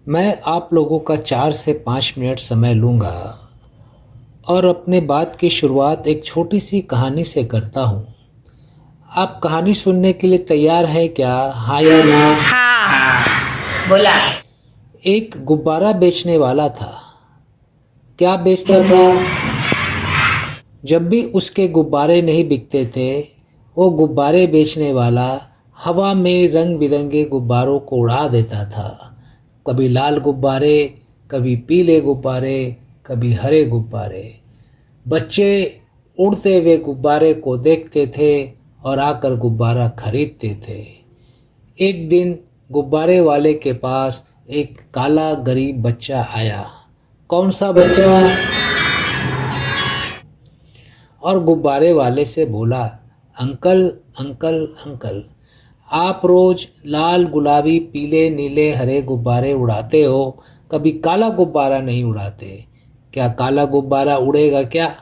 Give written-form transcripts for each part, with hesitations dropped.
मैं आप लोगों का 4 से 5 मिनट समय लूँगा और अपने बात की शुरुआत एक छोटी सी कहानी से करता हूँ। आप कहानी सुनने के लिए तैयार हैं क्या? हाँ या ना? हाँ बोला। एक गुब्बारा बेचने वाला था। क्या बेचता था? जब भी उसके गुब्बारे नहीं बिकते थे, वो गुब्बारे बेचने वाला हवा में रंग बिरंगे गुब्बारों को उड़ा देता था। कभी लाल गुब्बारे, कभी पीले गुब्बारे, कभी हरे गुब्बारे। बच्चे उड़ते हुए गुब्बारे को देखते थे और आकर गुब्बारा खरीदते थे। एक दिन गुब्बारे वाले के पास एक काला गरीब बच्चा आया। कौन सा बच्चा? और गुब्बारे वाले से बोला, अंकल अंकल अंकल, आप रोज़ लाल गुलाबी पीले नीले हरे गुब्बारे उड़ाते हो, कभी काला गुब्बारा नहीं उड़ाते। क्या काला गुब्बारा उड़ेगा क्या?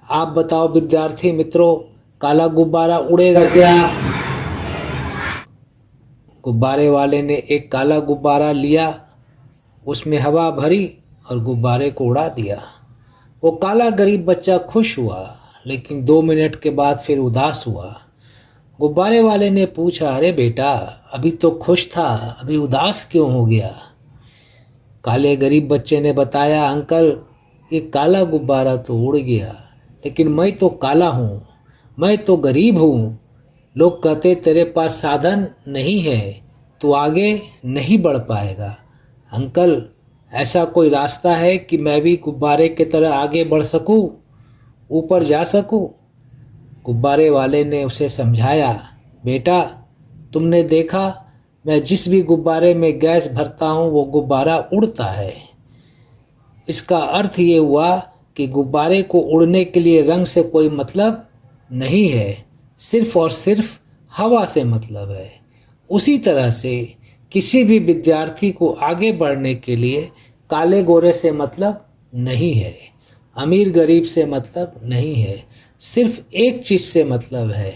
आप बताओ विद्यार्थी मित्रों, काला गुब्बारा उड़ेगा क्या? गुब्बारे वाले ने एक काला गुब्बारा लिया, उसमें हवा भरी और गुब्बारे को उड़ा दिया। वो काला गरीब बच्चा खुश हुआ, लेकिन 2 मिनट के बाद फिर उदास हुआ। गुब्बारे वाले ने पूछा, अरे बेटा, अभी तो खुश था, अभी उदास क्यों हो गया? काले गरीब बच्चे ने बताया, अंकल ये काला गुब्बारा तो उड़ गया, लेकिन मैं तो काला हूँ, मैं तो गरीब हूँ। लोग कहते तेरे पास साधन नहीं है, तू आगे नहीं बढ़ पाएगा। अंकल, ऐसा कोई रास्ता है कि मैं भी गुब्बारे की तरह आगे बढ़ सकूँ, ऊपर जा सकूँ? गुब्बारे वाले ने उसे समझाया, बेटा तुमने देखा, मैं जिस भी गुब्बारे में गैस भरता हूँ वो गुब्बारा उड़ता है। इसका अर्थ ये हुआ कि गुब्बारे को उड़ने के लिए रंग से कोई मतलब नहीं है, सिर्फ और सिर्फ हवा से मतलब है। उसी तरह से किसी भी विद्यार्थी को आगे बढ़ने के लिए काले गोरे से मतलब नहीं है, अमीर गरीब से मतलब नहीं है, सिर्फ एक चीज़ से मतलब है।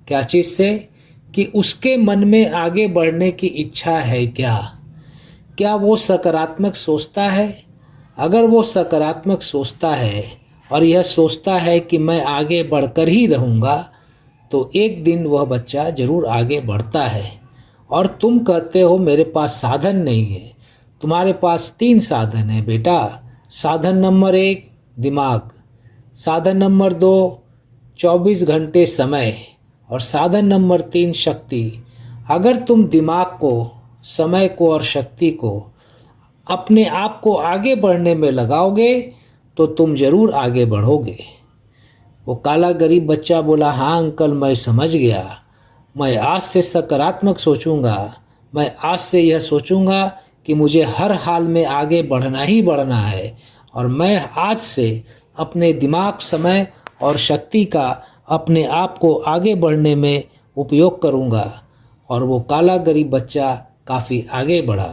क्या चीज़ से? कि उसके मन में आगे बढ़ने की इच्छा है क्या? क्या वो सकारात्मक सोचता है? अगर वो सकारात्मक सोचता है और यह सोचता है कि मैं आगे बढ़कर ही रहूँगा, तो एक दिन वह बच्चा ज़रूर आगे बढ़ता है। और तुम कहते हो मेरे पास साधन नहीं है। तुम्हारे पास 3 साधन है बेटा। साधन नंबर 1 दिमाग, साधन नंबर 2 24 घंटे समय, और साधन नंबर 3 शक्ति। अगर तुम दिमाग को, समय को और शक्ति को अपने आप को आगे बढ़ने में लगाओगे तो तुम ज़रूर आगे बढ़ोगे। वो काला गरीब बच्चा बोला, हाँ अंकल, मैं समझ गया। मैं आज से सकारात्मक सोचूंगा। मैं आज से यह सोचूंगा कि मुझे हर हाल में आगे बढ़ना ही बढ़ना है, और मैं आज से अपने दिमाग, समय और शक्ति का अपने आप को आगे बढ़ने में उपयोग करूंगा। और वो काला गरीब बच्चा काफ़ी आगे बढ़ा।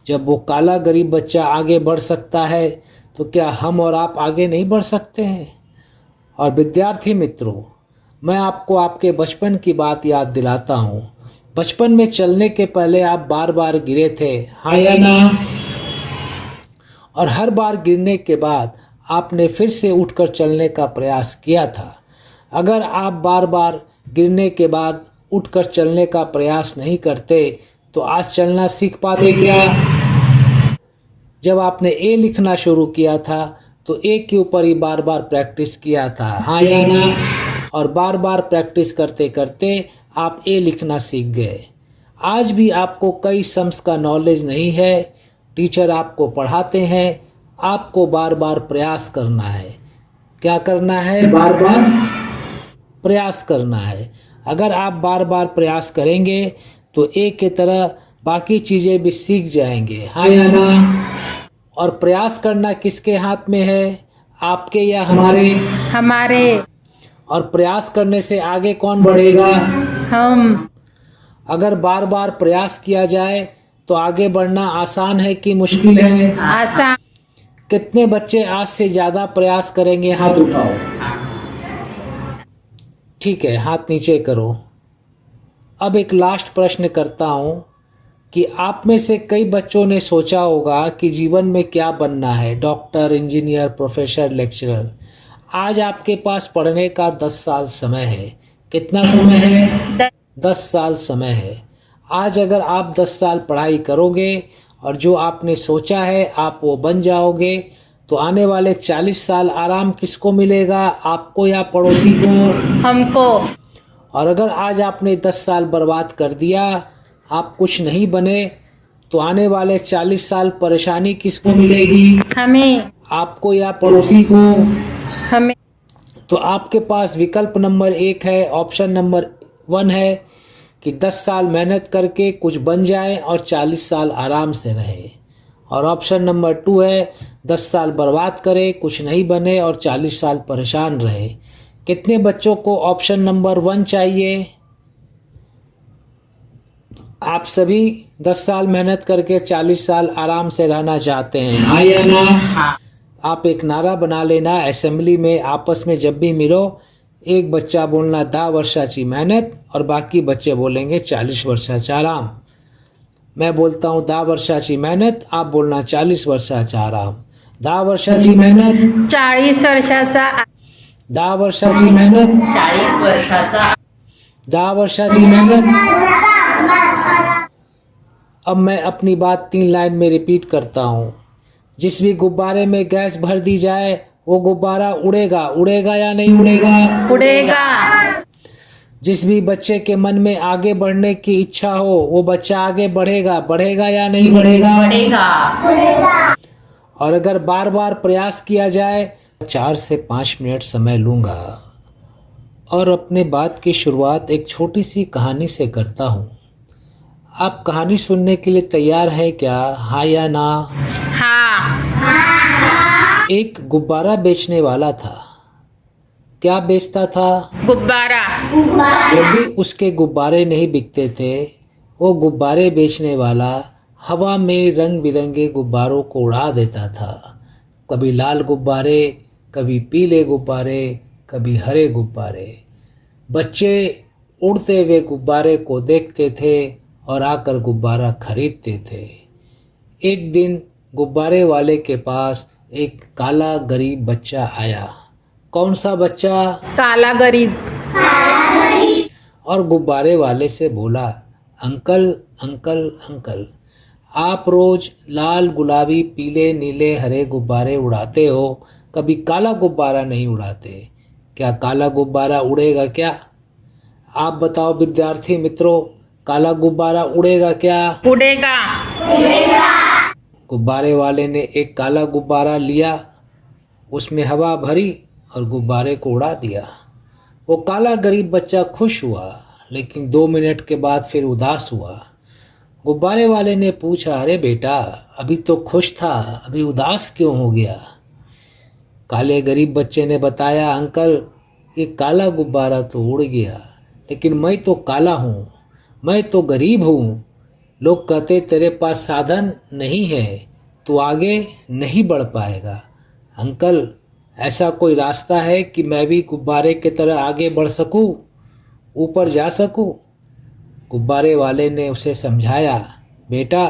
जब वो काला गरीब बच्चा आगे बढ़ सकता है, तो क्या हम और आप आगे नहीं बढ़ सकते हैं? और विद्यार्थी मित्रों, मैं आपको आपके बचपन की बात याद दिलाता हूँ। बचपन में चलने के पहले आप बार बार गिरे थे, हाँ या ना? और हर बार गिरने के बाद आपने फिर से उठकर चलने का प्रयास किया था। अगर आप बार बार गिरने के बाद उठकर चलने का प्रयास नहीं करते, तो आज चलना सीख पाते क्या? जब आपने ए लिखना शुरू किया था, तो ए के ऊपर ही बार बार प्रैक्टिस किया था, हाँ या ना? और बार बार प्रैक्टिस करते करते आप ए लिखना सीख गए। आज भी आपको कई सम्स का नॉलेज नहीं है। टीचर आपको पढ़ाते हैं, आपको बार बार प्रयास करना है। क्या करना है? बार बार प्रयास करना है। अगर आप बार बार प्रयास करेंगे तो एक की तरह बाकी चीज़ें भी सीख जाएंगे, हाँ या ना। और प्रयास करना किसके हाथ में है, आपके या हमारे? हमारे। और प्रयास करने से आगे कौन बढ़ेगा? हम। अगर बार बार प्रयास किया जाए तो आगे बढ़ना आसान है कि मुश्किल है? आसान। कितने बच्चे आज से ज़्यादा प्रयास करेंगे, हाथ उठाओ। ठीक है, हाथ नीचे करो। अब एक लास्ट प्रश्न करता हूँ कि आप में से कई बच्चों ने सोचा होगा कि जीवन में क्या बनना है, डॉक्टर, इंजीनियर, प्रोफेसर, लेक्चरर। आज आपके पास पढ़ने का 10 साल समय है। कितना समय है? 10 साल समय है। आज अगर आप 10 साल पढ़ाई करोगे और जो आपने सोचा है आप वो बन जाओगे, तो आने वाले 40 साल आराम किसको मिलेगा, आपको या पड़ोसी को? हमको। और अगर आज आपने 10 साल बर्बाद कर दिया, आप कुछ नहीं बने, तो आने वाले 40 साल परेशानी किसको मिलेगी? हमें। आपको या पड़ोसी को? हमें। तो आपके पास विकल्प नंबर 1 है, ऑप्शन नंबर 1 है कि 10 साल मेहनत करके कुछ बन जाए और 40 साल आराम से रहे। और ऑप्शन नंबर 2 है 10 साल बर्बाद करे, कुछ नहीं बने और 40 साल परेशान रहे। कितने बच्चों को ऑप्शन नंबर 1 चाहिए? आप सभी 10 साल मेहनत करके 40 साल आराम से रहना चाहते हैं, हाँ या ना? आप एक नारा बना लेना, असेंबली में आपस में जब भी मिलो, एक बच्चा बोलना 10 वर्षाची मेहनत और बाकी बच्चे बोलेंगे 40 वर्षाचा आराम। मैं बोलता हूँ 10 वर्षाची मेहनत, आप बोलना 40 वर्षाचा आराम। 10 वर्षाची मेहनत, 40 वर्षाचा। 10 वर्षाची मेहनत, 40 वर्षाचा। 10 वर्षाची मेहनत। अब मैं अपनी बात 3 लाइन में रिपीट करता हूँ। जिस भी गुब्बारे में गैस भर दी जाए वो गुब्बारा उड़ेगा, उड़ेगा या नहीं उड़ेगा? उड़ेगा। जिस भी बच्चे के मन में आगे बढ़ने की इच्छा हो वो बच्चा आगे बढ़ेगा, बढ़ेगा या नहीं बढ़ेगा? बढ़ेगा। और अगर बार बार प्रयास किया जाए, 4 से 5 मिनट समय लूँगा और अपने बात की शुरुआत एक छोटी सी कहानी से करता हूँ। आप कहानी सुनने के लिए तैयार हैं क्या, हाँ या ना? हाँ। एक गुब्बारा बेचने वाला था। क्या बेचता था? गुब्बारा। जब भी उसके गुब्बारे नहीं बिकते थे, वो गुब्बारे बेचने वाला हवा में रंग बिरंगे गुब्बारों को उड़ा देता था। कभी लाल गुब्बारे, कभी पीले गुब्बारे, कभी हरे गुब्बारे। बच्चे उड़ते हुए गुब्बारे को देखते थे और आकर गुब्बारा खरीदते थे। एक दिन गुब्बारे वाले के पास एक काला गरीब बच्चा आया। कौन सा बच्चा? काला गरीब। और गुब्बारे वाले से बोला, अंकल अंकल अंकल, आप रोज लाल, गुलाबी, पीले, नीले, हरे गुब्बारे उड़ाते हो, कभी काला गुब्बारा नहीं उड़ाते। क्या काला गुब्बारा उड़ेगा क्या? आप बताओ विद्यार्थी मित्रों, काला गुब्बारा उड़ेगा क्या? उड़ेगा। गुब्बारे वाले ने एक काला गुब्बारा लिया, उसमें हवा भरी और गुब्बारे को उड़ा दिया। वो काला गरीब बच्चा खुश हुआ, लेकिन 2 मिनट के बाद फिर उदास हुआ। गुब्बारे वाले ने पूछा, अरे बेटा, अभी तो खुश था, अभी उदास क्यों हो गया? काले गरीब बच्चे ने बताया, अंकल ये काला गुब्बारा तो उड़ गया, लेकिन मैं तो काला हूँ, मैं तो गरीब हूँ। लोग कहते तेरे पास साधन नहीं है, तू आगे नहीं बढ़ पाएगा। अंकल, ऐसा कोई रास्ता है कि मैं भी गुब्बारे की तरह आगे बढ़ सकूं, ऊपर जा सकूं? गुब्बारे वाले ने उसे समझाया, बेटा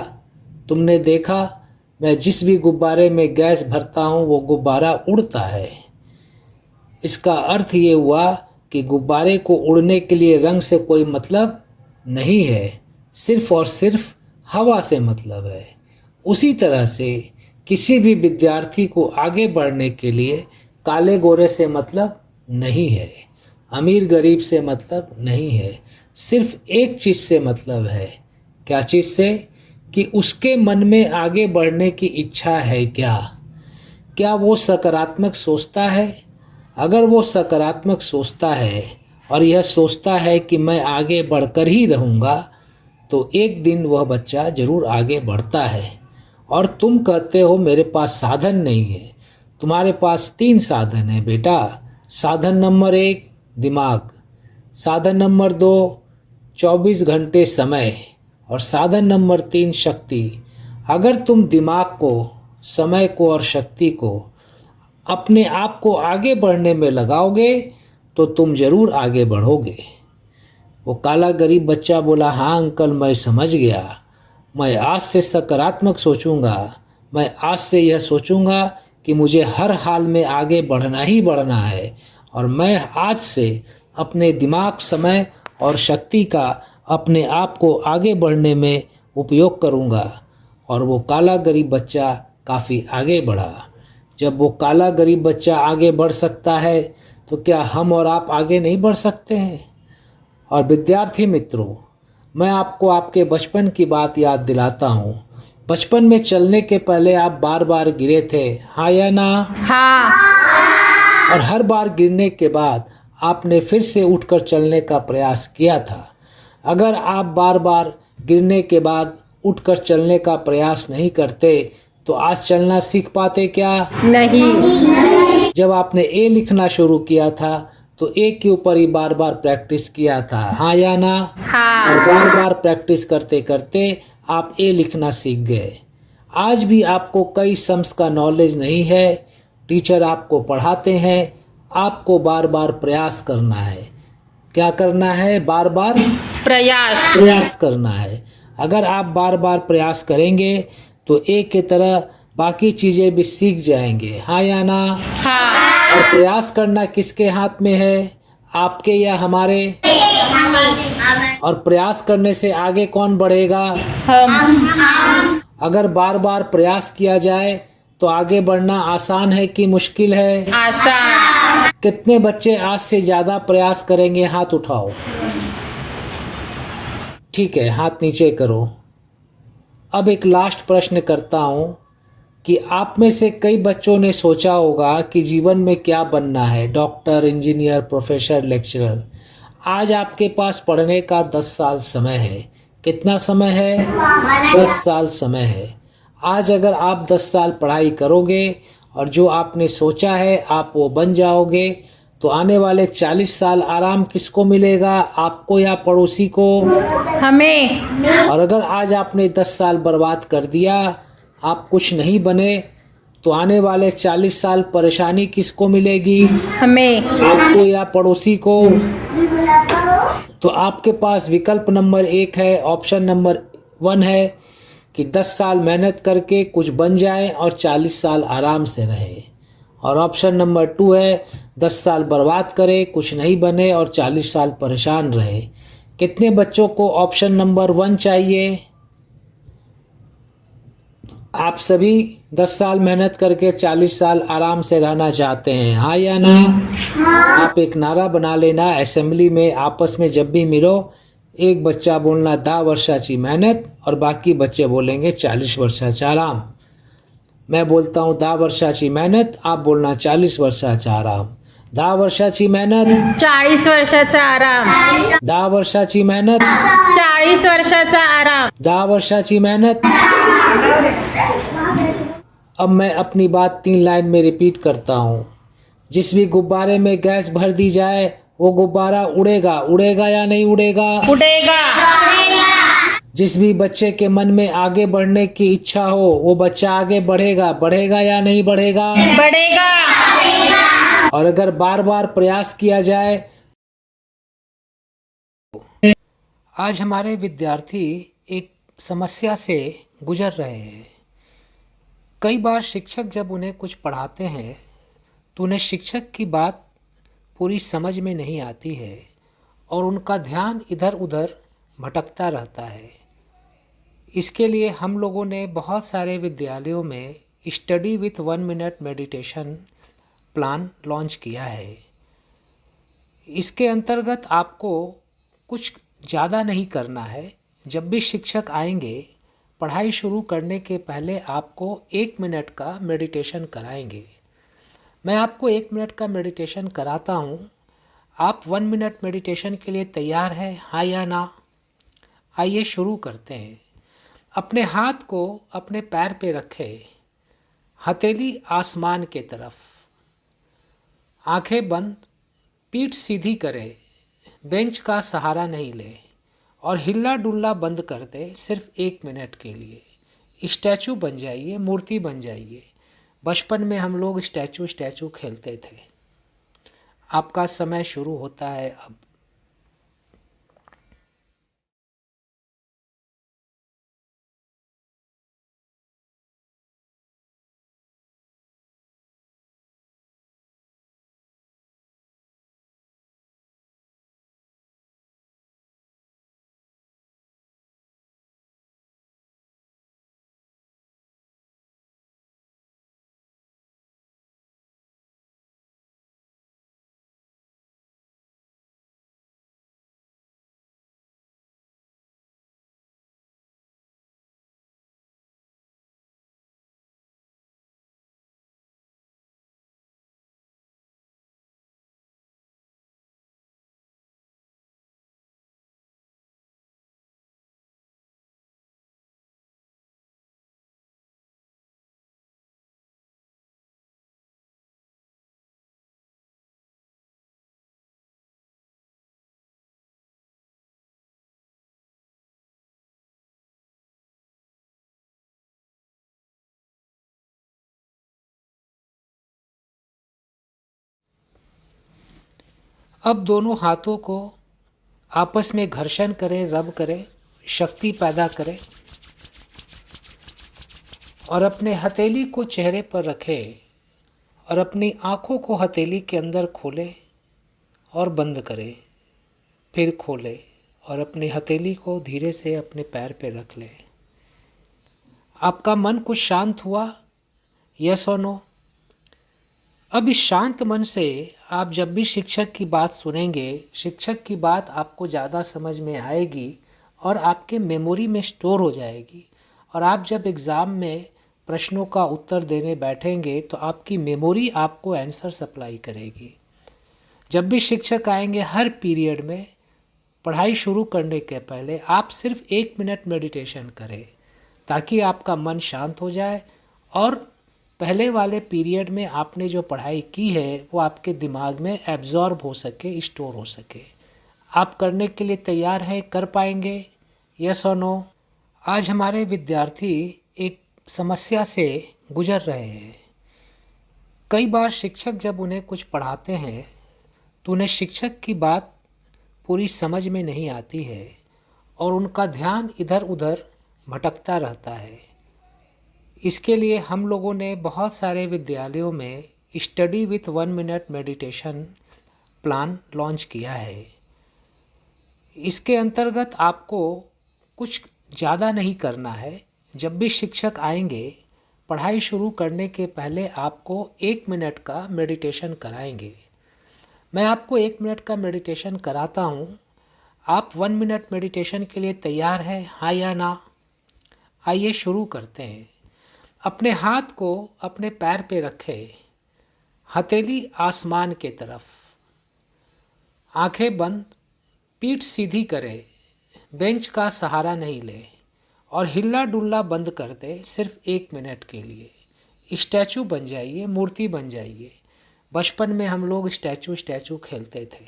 तुमने देखा, मैं जिस भी गुब्बारे में गैस भरता हूँ वो गुब्बारा उड़ता है। इसका अर्थ ये हुआ कि गुब्बारे को उड़ने के लिए रंग से कोई मतलब नहीं है, सिर्फ और सिर्फ हवा से मतलब है। उसी तरह से किसी भी विद्यार्थी को आगे बढ़ने के लिए काले गोरे से मतलब नहीं है, अमीर गरीब से मतलब नहीं है, सिर्फ एक चीज़ से मतलब है। क्या चीज़ से? कि उसके मन में आगे बढ़ने की इच्छा है क्या? क्या वो सकारात्मक सोचता है? अगर वो सकारात्मक सोचता है और यह सोचता है कि मैं आगे बढ़कर ही रहूँगा, तो एक दिन वह बच्चा ज़रूर आगे बढ़ता है। और तुम कहते हो मेरे पास साधन नहीं है। तुम्हारे पास 3 साधन है बेटा। साधन नंबर 1 दिमाग, साधन नंबर 2 24 घंटे समय, और साधन नंबर 3 शक्ति। अगर तुम दिमाग को, समय को और शक्ति को अपने आप को आगे बढ़ने में लगाओगे तो तुम ज़रूर आगे बढ़ोगे। वो काला गरीब बच्चा बोला, हाँ अंकल, मैं समझ गया। मैं आज से सकारात्मक सोचूंगा। मैं आज से यह सोचूंगा कि मुझे हर हाल में आगे बढ़ना ही बढ़ना है, और मैं आज से अपने दिमाग, समय और शक्ति का अपने आप को आगे बढ़ने में उपयोग करूंगा। और वो काला गरीब बच्चा काफ़ी आगे बढ़ा। जब वो काला गरीब बच्चा आगे बढ़ सकता है तो क्या हम और आप आगे नहीं बढ़ सकते हैं? और विद्यार्थी मित्रों, मैं आपको आपके बचपन की बात याद दिलाता हूँ। बचपन में चलने के पहले आप बार बार गिरे थे, हाँ या ना? हाँ। और हर बार गिरने के बाद आपने फिर से उठकर चलने का प्रयास किया था। अगर आप बार बार गिरने के बाद उठकर चलने का प्रयास नहीं करते तो आज चलना सीख पाते क्या? नहीं। जब आपने ए लिखना शुरू किया था तो ए के ऊपर ही बार बार प्रैक्टिस किया था, हाँ या ना? हाँ। और बार बार प्रैक्टिस करते करते आप ए लिखना सीख गए। आज भी आपको कई सम्स का नॉलेज नहीं है। टीचर आपको पढ़ाते हैं, आपको बार बार प्रयास करना है। क्या करना है? बार बार प्रयास करना है। अगर आप बार बार प्रयास करेंगे तो एक की तरह बाकी चीज़ें भी सीख जाएंगे, हाँ या ना? हाँ। और प्रयास करना किसके हाथ में है, आपके या हमारे? और प्रयास करने से आगे कौन बढ़ेगा? हम। अगर बार बार प्रयास किया जाए तो आगे बढ़ना आसान है कि मुश्किल है? आसान। कितने बच्चे आज से ज़्यादा प्रयास करेंगे? हाथ उठाओ। ठीक है, हाथ नीचे करो। अब एक लास्ट प्रश्न करता हूँ कि आप में से कई बच्चों ने सोचा होगा कि जीवन में क्या बनना है, डॉक्टर, इंजीनियर, प्रोफेसर, लेक्चरर। आज आपके पास पढ़ने का 10 साल समय है। कितना समय है? 10 साल समय है। आज अगर आप 10 साल पढ़ाई करोगे और जो आपने सोचा है आप वो बन जाओगे, तो आने वाले 40 साल आराम किसको मिलेगा, आपको या पड़ोसी को? हमें। और अगर आज आपने 10 साल बर्बाद कर दिया, आप कुछ नहीं बने, तो आने वाले 40 साल परेशानी किसको मिलेगी? हमें। आपको या पड़ोसी को? तो आपके पास विकल्प नंबर 1 है, ऑप्शन नंबर 1 है कि 10 साल मेहनत करके कुछ बन जाए और 40 साल आराम से रहे। और ऑप्शन नंबर 2 है 10 साल बर्बाद करे, कुछ नहीं बने और 40 साल परेशान रहे। कितने बच्चों को ऑप्शन नंबर 1 चाहिए? आप सभी 10 साल मेहनत करके 40 साल आराम से रहना चाहते हैं, हाँ या ना? आप एक नारा बना लेना, असेंबली में आपस में जब भी मिलो, एक बच्चा बोलना 10 वर्षाची मेहनत और बाकी बच्चे बोलेंगे 40 वर्षाचा आराम। मैं बोलता हूँ 10 वर्षाची मेहनत, आप बोलना 40 वर्षाचा आराम। 10 वर्षाची मेहनत, 40 वर्षाचा आराम। 10 वर्षाची मेहनत, 40 वर्षाचा आराम। 10 वर्षाची मेहनत। अब मैं अपनी बात 3 लाइन में रिपीट करता हूँ। जिस भी गुब्बारे में गैस भर दी जाए वो गुब्बारा उड़ेगा। उड़ेगा या नहीं उड़ेगा? उड़ेगा। जिस भी बच्चे के मन में आगे बढ़ने की इच्छा हो वो बच्चा आगे बढ़ेगा। बढ़ेगा या नहीं बढ़ेगा? बढ़ेगा। और अगर बार बार प्रयास किया जाए। आज हमारे विद्यार्थी एक समस्या से गुजर रहे हैं। कई बार शिक्षक जब उन्हें कुछ पढ़ाते हैं तो उन्हें शिक्षक की बात पूरी समझ में नहीं आती है और उनका ध्यान इधर उधर भटकता रहता है। इसके लिए हम लोगों ने बहुत सारे विद्यालयों में study with 1 minute meditation plan launch किया है। इसके अंतर्गत आपको कुछ ज़्यादा नहीं करना है। जब भी शिक्षक आएंगे पढ़ाई शुरू करने के पहले आपको 1 मिनट का मेडिटेशन कराएंगे। मैं आपको 1 मिनट का मेडिटेशन कराता हूँ। आप 1 मिनट मेडिटेशन के लिए तैयार हैं, हाँ या ना? आइए शुरू करते हैं। अपने हाथ को अपने पैर पे रखें, हथेली आसमान के तरफ। आंखें बंद, पीठ सीधी करें, बेंच का सहारा नहीं ले और हिल्ला डुल्ला बंद कर दे सिर्फ 1 मिनट के लिए। स्टैचू बन जाइए, मूर्ति बन जाइए। बचपन में हम लोग स्टैचू स्टैचू खेलते थे। आपका समय शुरू होता है अब। अब दोनों हाथों को आपस में घर्षण करें, रब करें, शक्ति पैदा करें और अपने हथेली को चेहरे पर रखें और अपनी आंखों को हथेली के अंदर खोलें और बंद करें, फिर खोलें और अपनी हथेली को धीरे से अपने पैर पे रख लें। आपका मन कुछ शांत हुआ? यस और नो? अब इस शांत मन से आप जब भी शिक्षक की बात सुनेंगे, शिक्षक की बात आपको ज़्यादा समझ में आएगी और आपके मेमोरी में स्टोर हो जाएगी। और आप जब एग्ज़ाम में प्रश्नों का उत्तर देने बैठेंगे तो आपकी मेमोरी आपको आंसर सप्लाई करेगी। जब भी शिक्षक आएंगे हर पीरियड में, पढ़ाई शुरू करने के पहले आप सिर्फ 1 मिनट मेडिटेशन करें ताकि आपका मन शांत हो जाए और पहले वाले पीरियड में आपने जो पढ़ाई की है वो आपके दिमाग में एब्जॉर्ब हो सके, स्टोर हो सके। आप करने के लिए तैयार हैं? कर पाएंगे? यस और नो? आज हमारे विद्यार्थी एक समस्या से गुजर रहे हैं। कई बार शिक्षक जब उन्हें कुछ पढ़ाते हैं तो उन्हें शिक्षक की बात पूरी समझ में नहीं आती है और उनका ध्यान इधर उधर भटकता रहता है। इसके लिए हम लोगों ने बहुत सारे विद्यालयों में study with 1 minute meditation plan launch किया है। इसके अंतर्गत आपको कुछ ज़्यादा नहीं करना है। जब भी शिक्षक आएंगे, पढ़ाई शुरू करने के पहले आपको 1 मिनट का मेडिटेशन कराएंगे। मैं आपको 1 मिनट का मेडिटेशन कराता हूँ। आप 1 मिनट मेडिटेशन के लिए तैयार हैं, हाँ या ना? आइए शुरू करते हैं। अपने हाथ को अपने पैर पे रखें, हथेली आसमान के तरफ। आंखें बंद, पीठ सीधी करें, बेंच का सहारा नहीं ले और हिल्ला डुल्ला बंद कर दे सिर्फ 1 मिनट के लिए। स्टैचू बन जाइए, मूर्ति बन जाइए। बचपन में हम लोग स्टैचू स्टैचू खेलते थे।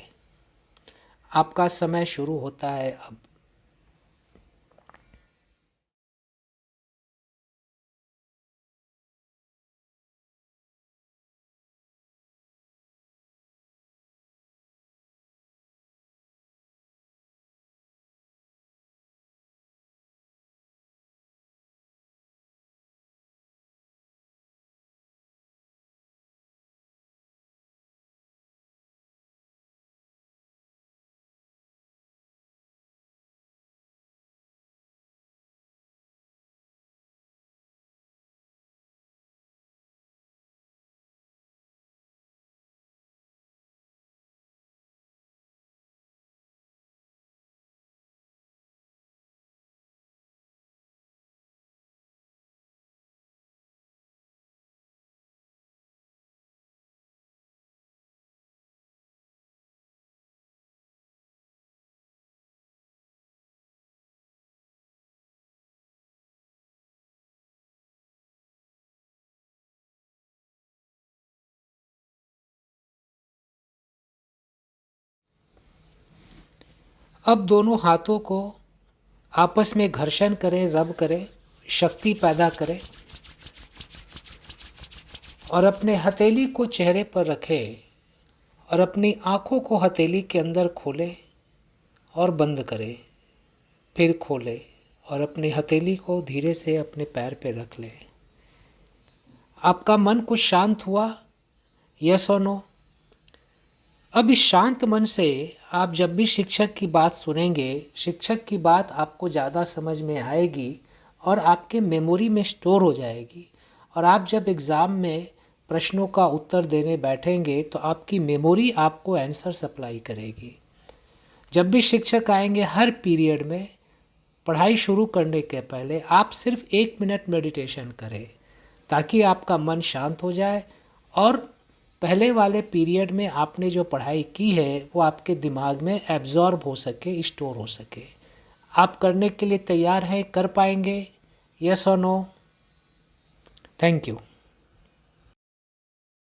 आपका समय शुरू होता है अब। अब दोनों हाथों को आपस में घर्षण करें, रब करें, शक्ति पैदा करें और अपने हथेली को चेहरे पर रखें और अपनी आँखों को हथेली के अंदर खोलें और बंद करें, फिर खोलें और अपनी हथेली को धीरे से अपने पैर पे रख लें। आपका मन कुछ शांत हुआ? यस और नो? अब इस शांत मन से आप जब भी शिक्षक की बात सुनेंगे, शिक्षक की बात आपको ज़्यादा समझ में आएगी और आपके मेमोरी में स्टोर हो जाएगी। और आप जब एग्ज़ाम में प्रश्नों का उत्तर देने बैठेंगे तो आपकी मेमोरी आपको आंसर सप्लाई करेगी। जब भी शिक्षक आएंगे हर पीरियड में, पढ़ाई शुरू करने के पहले आप सिर्फ 1 मिनट मेडिटेशन करें ताकि आपका मन शांत हो जाए और पहले वाले पीरियड में आपने जो पढ़ाई की है वो आपके दिमाग में एब्जॉर्ब हो सके, स्टोर हो सके। आप करने के लिए तैयार हैं? कर पाएंगे? यस और नो? Thank you.